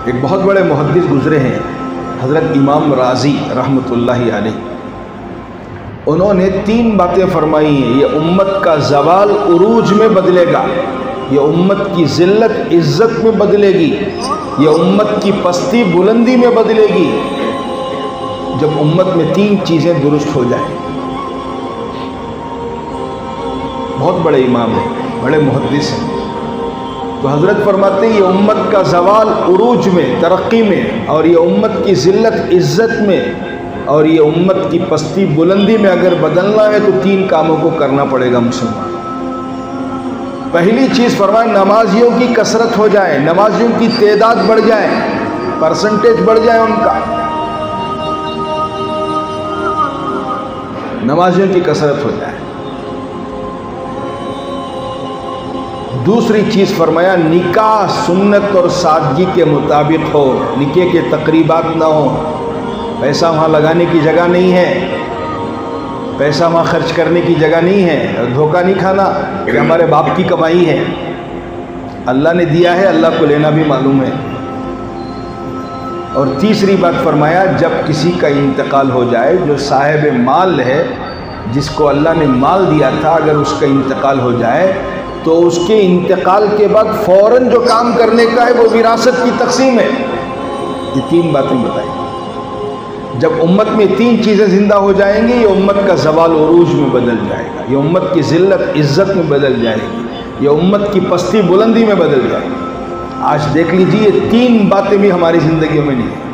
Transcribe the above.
ایک بہت بڑے محدث گزرے ہیں حضرت امام رازی رحمۃ اللہ علیہ، انہوں نے 3 باتیں فرمائی ہیں۔ یہ امت کا زوال عروج میں بدلے گا، یہ امت کی ذلت عزت میں بدلے گی، یہ امت کی پستی بلندی میں بدلے گی جب امت میں 3 چیزیں درست ہو جائیں۔ بہت بڑے امام ہیں، بڑے محدث ہیں، تو حضرت فرماتے ہیں یہ امت کا زوال عروج میں، ترقی میں، اور یہ امت کی ذلت عزت میں، اور یہ امت کی پستی بلندی میں اگر بدلنا ہے تو 3 کاموں کو کرنا پڑے گا مسلمان۔ پہلی چیز فرمایا نمازیوں کی کثرت ہو جائے، نمازیوں کی تعداد بڑھ جائے، پرسنٹیج بڑھ جائے ان کا، نمازیوں کی کثرت ہو جائے۔ دوسری چیز فرمایا نکاح سنت اور سادگی کے مطابق ہو، نکاح کے تقریبات نہ ہو، پیسہ وہاں لگانے کی جگہ نہیں ہے، پیسہ وہاں خرچ کرنے کی جگہ نہیں ہے، دھوکہ نہیں کھانا کہ ہمارے باپ کی کمائی ہے، اللہ نے دیا ہے، اللہ کو لینا بھی معلوم ہے۔ اور تیسری بات فرمایا جب کسی کا انتقال ہو جائے، جو صاحب مال ہے، جس کو اللہ نے مال دیا تھا، اگر اس کا انتقال ہو جائے تو اس کے انتقال کے بعد فوراً جو کام کرنے کا ہے وہ وراثت کی تقسیم ہے۔ یہ 3 باتیں بتائیں۔ جب امت میں 3 چیزیں زندہ ہو جائیں گی، یہ امت کا زوال عروج میں بدل جائے گا، یہ امت کی ذلت عزت میں بدل جائے گی، یہ امت کی پستی بلندی میں بدل جائے گی۔ آج دیکھ لیجیے یہ 3 باتیں بھی ہماری زندگیوں میں نہیں ہیں۔